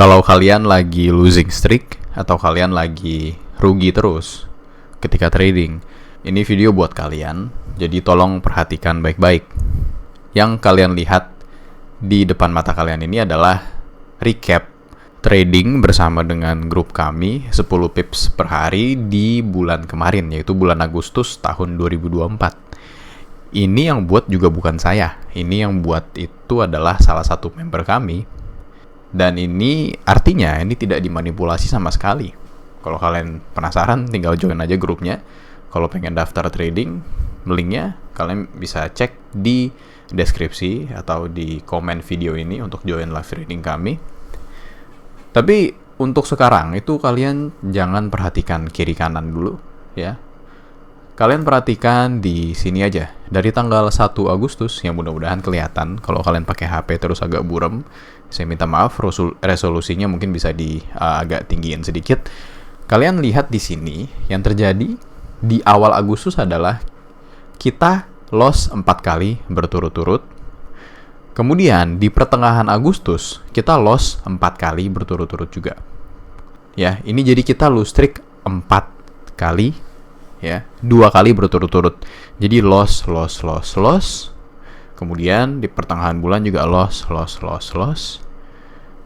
Kalau kalian lagi losing streak atau kalian lagi rugi terus ketika trading, ini video buat kalian. Jadi tolong perhatikan baik-baik. Yang kalian lihat di depan mata kalian ini adalah recap trading bersama dengan grup kami 10 pips per hari di bulan kemarin, yaitu bulan Agustus tahun 2024. Ini yang buat juga bukan saya. Ini yang buat itu adalah salah satu member kami. Dan ini artinya ini tidak dimanipulasi sama sekali. Kalau kalian penasaran, tinggal join aja grupnya. Kalau pengen daftar trading, linknya kalian bisa cek di deskripsi atau di komen video ini untuk join live trading kami. Tapi untuk sekarang itu kalian jangan perhatikan kiri kanan dulu ya. Kalian perhatikan di sini aja. Dari tanggal 1 Agustus, yang mudah-mudahan kelihatan. Kalau kalian pakai HP terus agak buram, saya minta maaf, resolusinya mungkin bisa agak tinggiin sedikit. Kalian lihat di sini, yang terjadi di awal Agustus adalah kita loss 4 kali berturut-turut. Kemudian di pertengahan Agustus, kita loss 4 kali berturut-turut juga. Ya, ini jadi kita lose streak 4 kali. Ya, 2 kali berturut-turut. Jadi loss. Kemudian di pertengahan bulan juga loss.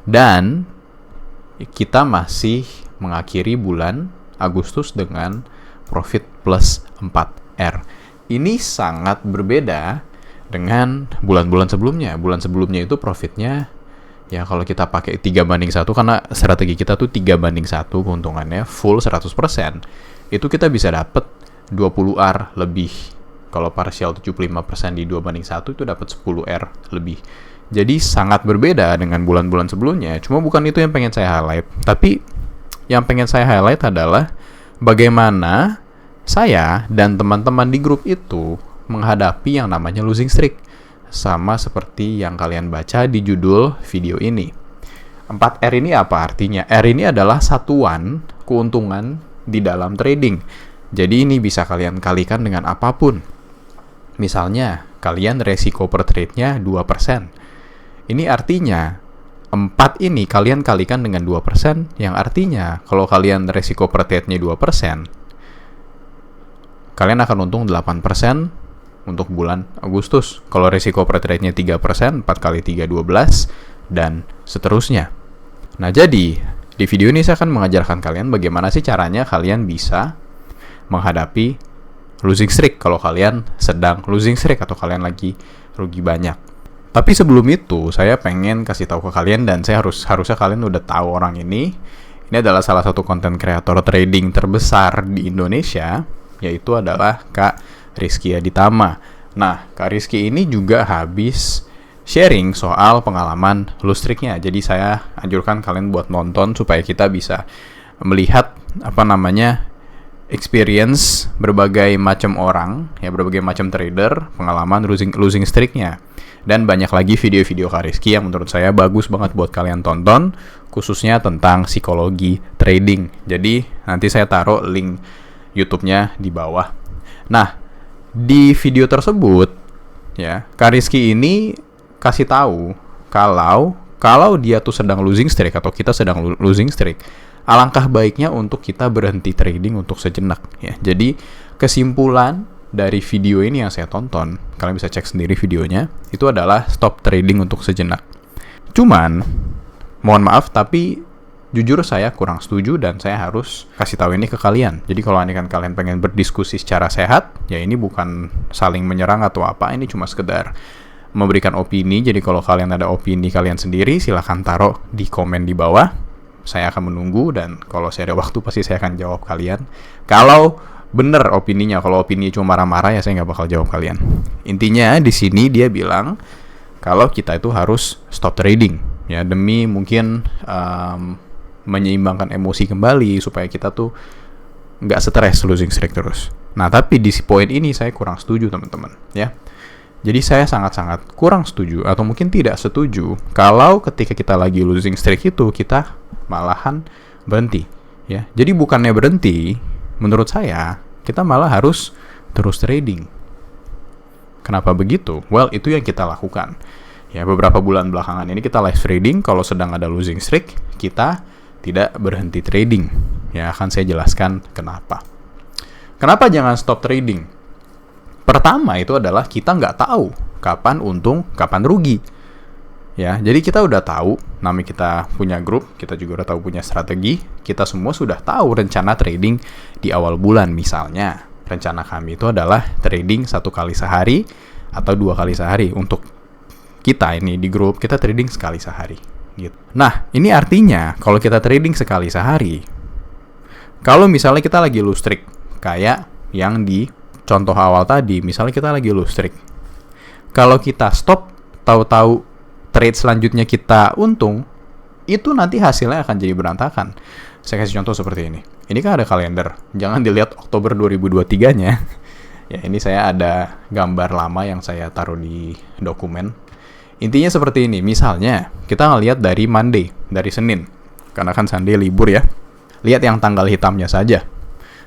Dan kita masih mengakhiri bulan Agustus dengan profit plus 4R. Ini sangat berbeda dengan bulan-bulan sebelumnya. Bulan sebelumnya itu profitnya, ya kalau kita pakai 3:1, karena strategi kita tuh 3:1 keuntungannya full 100%. Itu kita bisa dapat 20R lebih. Kalau partial 75% di 2:1 itu dapat 10R lebih. Jadi sangat berbeda dengan bulan-bulan sebelumnya. Cuma bukan itu yang pengen saya highlight. Tapi yang pengen saya highlight adalah bagaimana saya dan teman-teman di grup itu menghadapi yang namanya losing streak. Sama seperti yang kalian baca di judul video ini. 4R ini apa artinya? R ini adalah satuan keuntungan di dalam trading. Jadi ini bisa kalian kalikan dengan apapun. Misalnya, kalian resiko per trade-nya 2%. Ini artinya 4 ini kalian kalikan dengan 2%, yang artinya kalau kalian resiko per trade-nya 2%, kalian akan untung 8% untuk bulan Agustus. Kalau resiko per trade-nya 3%, 4 kali 3 12, dan seterusnya. Nah, jadi di video ini saya akan mengajarkan kalian bagaimana sih caranya kalian bisa menghadapi losing streak kalau kalian sedang losing streak atau kalian lagi rugi banyak. Tapi sebelum itu, saya pengen kasih tahu ke kalian, dan harusnya kalian udah tahu orang ini. Ini adalah salah satu konten kreator trading terbesar di Indonesia, yaitu adalah Kak Rizky Aditama. Nah, Kak Rizky ini juga habis sharing soal pengalaman lose streak-nya. Jadi saya anjurkan kalian buat nonton supaya kita bisa melihat experience berbagai macam orang, ya berbagai macam trader, pengalaman losing streak-nya. Dan banyak lagi video-video Kak Rizky yang menurut saya bagus banget buat kalian tonton, khususnya tentang psikologi trading. Jadi nanti saya taruh link YouTube-nya di bawah. Nah, di video tersebut ya, Kak Rizky ini kasih tahu kalau dia tuh sedang losing streak atau kita sedang losing streak, alangkah baiknya untuk kita berhenti trading untuk sejenak ya. Jadi kesimpulan dari video ini yang saya tonton, kalian bisa cek sendiri videonya, itu adalah stop trading untuk sejenak. Cuman mohon maaf tapi jujur saya kurang setuju, dan saya harus kasih tahu ini ke kalian. Jadi kalau kalian pengen berdiskusi secara sehat, ya ini bukan saling menyerang atau apa, ini cuma sekedar memberikan opini. Jadi kalau kalian ada opini kalian sendiri, silahkan taruh di komen di bawah. Saya akan menunggu, dan kalau saya ada waktu pasti saya akan jawab kalian. Kalau bener opininya, kalau opini cuma marah-marah ya saya nggak bakal jawab kalian. Intinya di sini dia bilang kalau kita itu harus stop trading ya, demi mungkin menyeimbangkan emosi kembali supaya kita tuh nggak stres losing streak terus. Nah, tapi di poin ini saya kurang setuju teman-teman ya. Jadi saya sangat-sangat kurang setuju atau mungkin tidak setuju kalau ketika kita lagi losing streak itu kita malahan berhenti ya. Jadi bukannya berhenti, menurut saya kita malah harus terus trading. Kenapa begitu? Well, itu yang kita lakukan. Ya, beberapa bulan belakangan ini kita live trading, kalau sedang ada losing streak, kita tidak berhenti trading. Ya, akan saya jelaskan kenapa. Kenapa jangan stop trading? Pertama itu adalah kita nggak tahu kapan untung, kapan rugi. Ya, jadi kita udah tahu, namanya kita punya grup, kita juga udah tahu punya strategi, kita semua sudah tahu rencana trading di awal bulan. Misalnya, rencana kami itu adalah trading 1 kali sehari atau 2 kali sehari. Untuk kita ini di grup, kita trading sekali sehari gitu. Nah, ini artinya kalau kita trading sekali sehari, kalau misalnya kita lagi lose streak kayak yang di contoh awal tadi, misalnya kita lagi lose streak, kalau kita stop, tahu-tahu trade selanjutnya kita untung, itu nanti hasilnya akan jadi berantakan. Saya kasih contoh seperti ini. Ini kan ada kalender, jangan dilihat Oktober 2023-nya. Ya, ini saya ada gambar lama yang saya taruh di dokumen. Intinya seperti ini, misalnya kita ngelihat dari Monday, dari Senin, karena kan Sunday libur ya. Lihat yang tanggal hitamnya saja.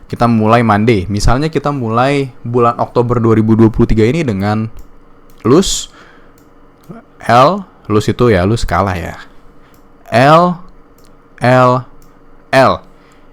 Kita mulai Monday, misalnya kita mulai bulan Oktober 2023 ini dengan lose itu ya, lose kalah ya. L.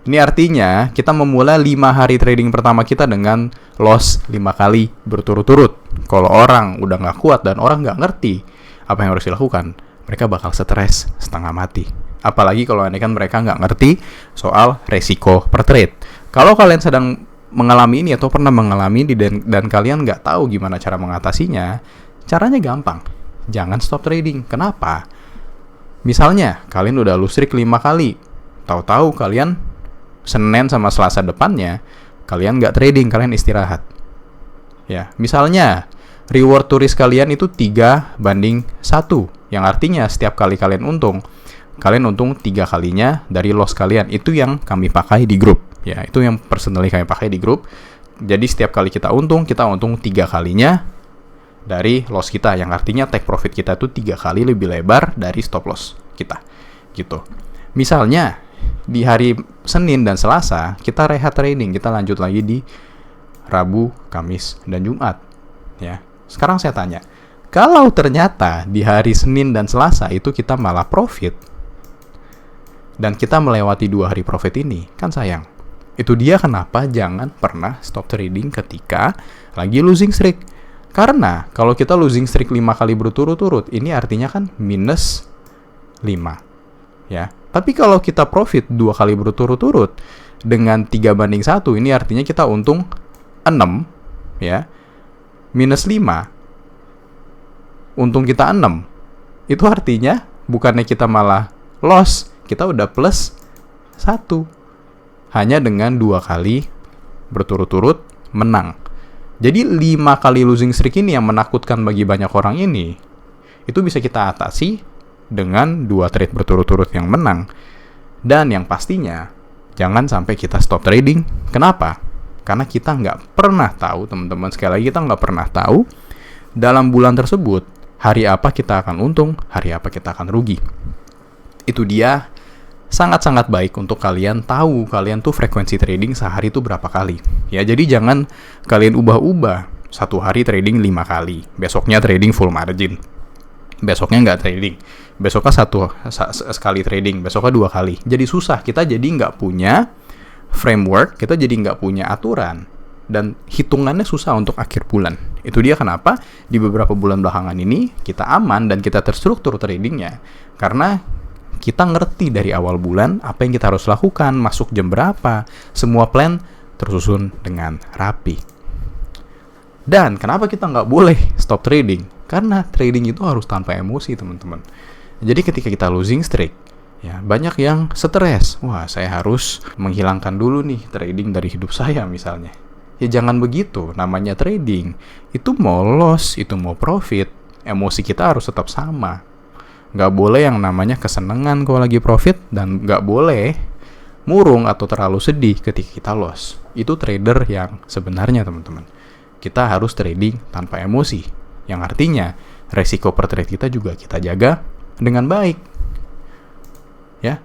Ini artinya kita memulai 5 hari trading pertama kita dengan loss 5 kali berturut-turut. Kalau orang udah nggak kuat dan orang nggak ngerti apa yang harus dilakukan, mereka bakal stres setengah mati. Apalagi kalau mereka nggak ngerti soal resiko per trade. Kalau kalian sedang mengalami ini atau pernah mengalami ini dan kalian nggak tahu gimana cara mengatasinya, caranya gampang. Jangan stop trading. Kenapa? Misalnya, kalian udah lose streak 5 kali. Tahu-tahu kalian Senin sama Selasa depannya, kalian nggak trading, kalian istirahat. Ya, misalnya, reward to risk kalian itu 3:1. Yang artinya, setiap kali kalian untung 3 kalinya dari loss kalian. Itu yang kami pakai di grup. Ya, itu yang personally kami pakai di grup. Jadi, setiap kali kita untung 3 kalinya dari loss kita. Yang artinya, take profit kita itu 3 kali lebih lebar dari stop loss kita. Gitu. Misalnya, di hari Senin dan Selasa, kita rehat trading. Kita lanjut lagi di Rabu, Kamis, dan Jumat. Ya. Sekarang saya tanya, kalau ternyata di hari Senin dan Selasa itu kita malah profit, dan kita melewati 2 hari profit ini, kan sayang. Itu dia kenapa jangan pernah stop trading ketika lagi losing streak. Karena kalau kita losing streak 5 kali berturut-turut, ini artinya kan minus 5. Ya. Tapi kalau kita profit 2 kali berturut-turut dengan 3:1, ini artinya kita untung 6, ya. Minus 5, untung kita 6. Itu artinya bukannya kita malah loss, kita udah plus 1. Hanya dengan 2 kali berturut-turut menang. Jadi 5 kali losing streak ini yang menakutkan bagi banyak orang ini, itu bisa kita atasi dengan 2 trade berturut-turut yang menang. Dan yang pastinya, jangan sampai kita stop trading. Kenapa? Karena kita nggak pernah tahu, teman-teman, sekali lagi kita nggak pernah tahu dalam bulan tersebut hari apa kita akan untung, hari apa kita akan rugi. Itu dia sangat-sangat baik untuk kalian tahu kalian tuh frekuensi trading sehari itu berapa kali. Ya, jadi jangan kalian ubah-ubah. 1 hari trading 5 kali, besoknya trading full margin, besoknya nggak trading, besoknya sekali trading, besoknya 2 kali. Jadi susah, kita jadi nggak punya framework, kita jadi nggak punya aturan, dan hitungannya susah untuk akhir bulan. Itu dia kenapa di beberapa bulan belakangan ini kita aman dan kita terstruktur tradingnya, karena kita ngerti dari awal bulan apa yang kita harus lakukan, masuk jam berapa, semua plan tersusun dengan rapi. Dan kenapa kita nggak boleh stop trading? Karena trading itu harus tanpa emosi, teman-teman. Jadi ketika kita losing streak, ya, banyak yang stres. Wah, saya harus menghilangkan dulu nih trading dari hidup saya misalnya. Ya jangan begitu, namanya trading. Itu mau loss, itu mau profit, emosi kita harus tetap sama. Nggak boleh yang namanya kesenangan kalau lagi profit, dan nggak boleh murung atau terlalu sedih ketika kita loss. Itu trader yang sebenarnya, teman-teman. Kita harus trading tanpa emosi, yang artinya resiko per trade kita juga kita jaga dengan baik. Ya.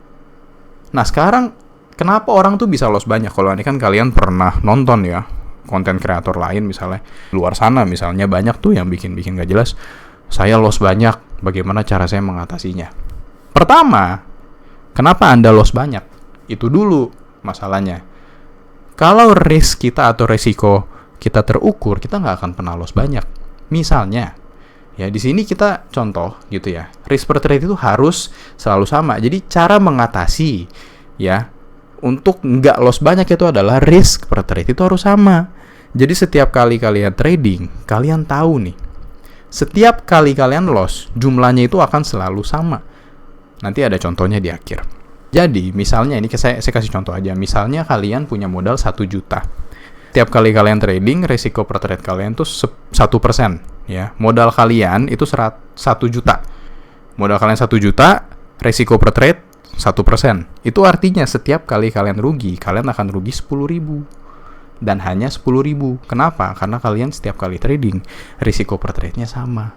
Nah, sekarang kenapa orang tuh bisa loss banyak? Kalau ini kan kalian pernah nonton ya, konten kreator lain misalnya luar sana misalnya, banyak tuh yang bikin gak jelas. Saya loss banyak bagaimana cara saya mengatasinya. Pertama, kenapa Anda loss banyak? Itu dulu masalahnya. Kalau risk kita atau resiko kita terukur, kita nggak akan pernah loss banyak. Misalnya, ya di sini kita contoh gitu ya, risk per trade itu harus selalu sama. Jadi cara mengatasi ya untuk nggak loss banyak itu adalah risk per trade itu harus sama. Jadi setiap kali kalian trading, kalian tahu nih, setiap kali kalian loss, jumlahnya itu akan selalu sama. Nanti ada contohnya di akhir. Jadi, misalnya ini saya kasih contoh aja. Misalnya kalian punya modal 1 juta. Tiap kali kalian trading, resiko per trade kalian tuh 1%. Ya. Modal kalian itu 1 juta. Modal kalian 1 juta, resiko per trade 1%. Itu artinya setiap kali kalian rugi, kalian akan rugi 10.000. Dan hanya 10.000. Kenapa? Karena kalian setiap kali trading, risiko per trade-nya sama.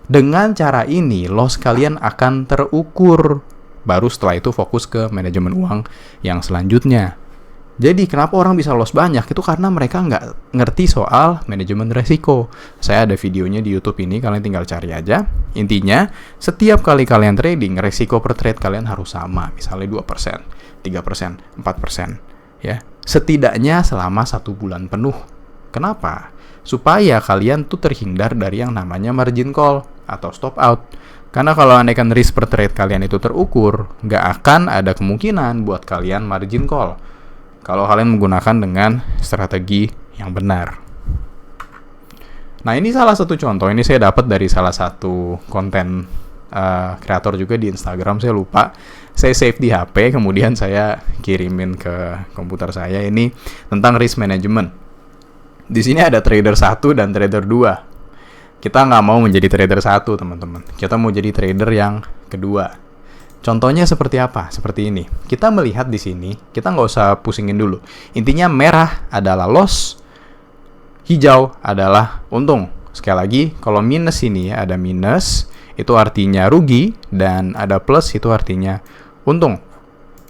Dengan cara ini, loss kalian akan terukur. Baru setelah itu fokus ke manajemen uang yang selanjutnya. Jadi kenapa orang bisa loss banyak? Itu karena mereka nggak ngerti soal manajemen resiko. Saya ada videonya di YouTube ini, kalian tinggal cari aja. Intinya, setiap kali kalian trading, resiko per trade kalian harus sama. Misalnya 2%, 3%, 4%. Ya, setidaknya selama 1 bulan penuh. Kenapa? Supaya kalian tuh terhindar dari yang namanya margin call atau stop out. Karena kalau andaikan risk per trade kalian itu terukur, nggak akan ada kemungkinan buat kalian margin call kalau kalian menggunakan dengan strategi yang benar. Nah, ini salah satu contoh. Ini saya dapat dari salah satu konten kreator juga di Instagram. Saya lupa. Saya save di HP, kemudian saya kirimin ke komputer saya. Ini tentang risk management. Di sini ada trader 1 dan trader 2. Kita nggak mau menjadi trader 1, teman-teman. Kita mau jadi trader yang kedua. Contohnya seperti apa? Seperti ini. Kita melihat di sini, kita nggak usah pusingin dulu. Intinya merah adalah loss, hijau adalah untung. Sekali lagi, kalau minus ini ada minus, itu artinya rugi, dan ada plus, itu artinya untung.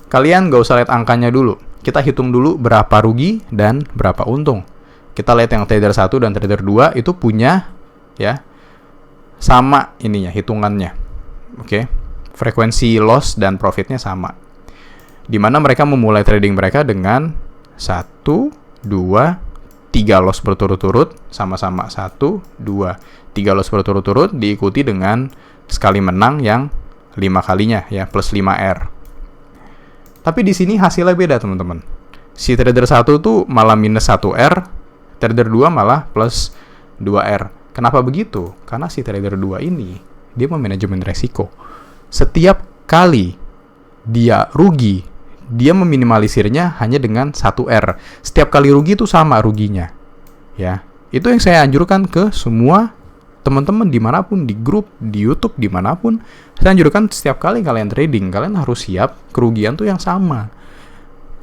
Kalian nggak usah lihat angkanya dulu. Kita hitung dulu berapa rugi dan berapa untung. Kita lihat yang trader 1 dan trader 2 itu punya ya sama ininya hitungannya. Oke. Frekuensi loss dan profitnya sama. Dimana mereka memulai trading mereka dengan 1, 2, 3 loss berturut-turut, sama-sama 1, 2, 3 loss berturut-turut, diikuti dengan sekali menang yang 5 kalinya ya, plus 5R. Tapi di sini hasilnya beda, teman-teman. Si trader 1 tuh malah minus 1R, trader 2 malah plus 2R. Kenapa begitu? Karena si trader 2 ini, dia memanajemen resiko. Setiap kali dia rugi, dia meminimalisirnya hanya dengan 1R. Setiap kali rugi itu sama ruginya. Ya, itu yang saya anjurkan ke semua teman-teman dimanapun, di grup, di YouTube, dimanapun. Saya anjurkan setiap kali kalian trading, kalian harus siap kerugian tuh yang sama.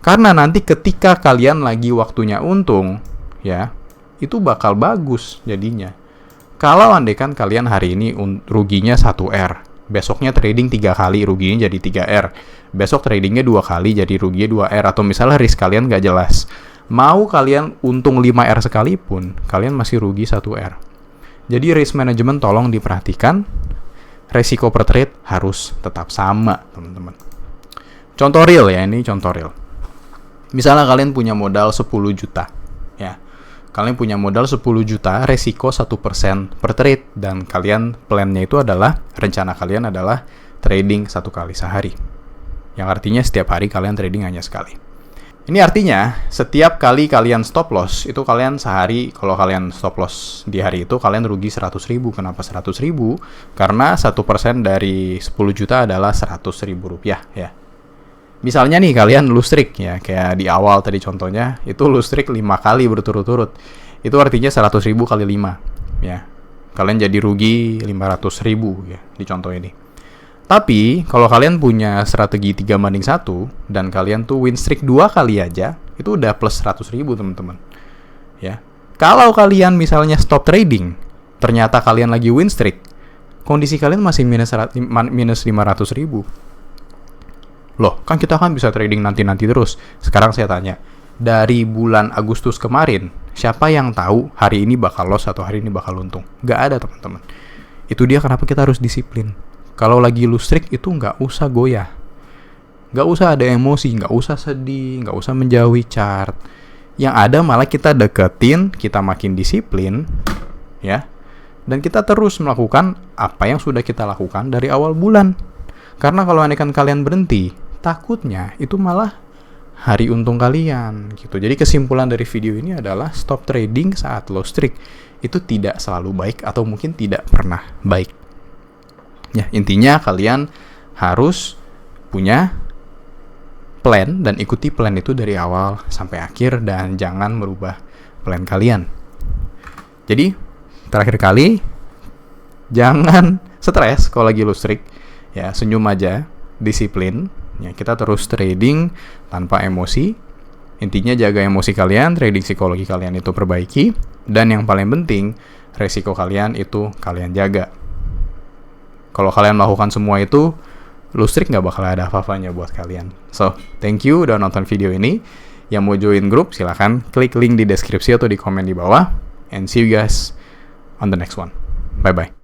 Karena nanti ketika kalian lagi waktunya untung, ya, itu bakal bagus jadinya. Kalau andaikan kalian hari ini ruginya 1R, besoknya trading 3 kali ruginya jadi 3R, besok tradingnya 2 kali jadi ruginya 2R, atau misalnya risk kalian nggak jelas, mau kalian untung 5R sekalipun, kalian masih rugi 1R. Jadi risk management tolong diperhatikan, resiko per trade harus tetap sama, teman-teman. Contoh real ya, ini contoh real. Misalnya kalian punya modal 10 juta, ya. Kalian punya modal 10 juta, resiko 1% per trade, dan kalian plannya itu adalah, rencana kalian adalah trading 1 kali sehari. Yang artinya setiap hari kalian trading hanya sekali. Ini artinya setiap kali kalian stop loss, itu kalian sehari, kalau kalian stop loss di hari itu, kalian rugi 100.000. Kenapa 100.000? Karena 1% dari 10 juta adalah 100.000 rupiah ya. Misalnya nih kalian lose streak ya, kayak di awal tadi contohnya, itu lose streak 5 kali berturut-turut. Itu artinya 100.000 kali 5 ya. Kalian jadi rugi 500.000 ya di contoh ini. Tapi kalau kalian punya strategi 3-1 dan kalian tuh win streak 2 kali aja, itu udah plus 100.000, teman-teman. Ya. Kalau kalian misalnya stop trading, ternyata kalian lagi win streak, kondisi kalian masih minus 500.000. Loh, kan kita kan bisa trading nanti-nanti terus. Sekarang saya tanya, dari bulan Agustus kemarin, siapa yang tahu hari ini bakal loss atau hari ini bakal untung? Nggak ada, teman-teman. Itu dia kenapa kita harus disiplin. Kalau lagi lu strict itu nggak usah goyah. Nggak usah ada emosi, nggak usah sedih, nggak usah menjauhi chart. Yang ada malah kita deketin, kita makin disiplin, ya. Dan kita terus melakukan apa yang sudah kita lakukan dari awal bulan. Karena kalau andaikan kalian berhenti, takutnya itu malah hari untung kalian gitu. Jadi kesimpulan dari video ini adalah stop trading saat low streak itu tidak selalu baik atau mungkin tidak pernah baik. Ya, intinya kalian harus punya plan dan ikuti plan itu dari awal sampai akhir dan jangan merubah plan kalian. Jadi, terakhir kali jangan stres kalau lagi low streak. Ya, senyum aja, disiplin. Ya, kita terus trading tanpa emosi. Intinya jaga emosi kalian, trading psikologi kalian itu perbaiki, dan yang paling penting, resiko kalian itu kalian jaga. Kalau kalian melakukan semua itu, low streak nggak bakal ada apa-apanya buat kalian. So, thank you udah nonton video ini. Yang mau join grup, silahkan klik link di deskripsi atau di komen di bawah. And see you guys on the next one. Bye-bye.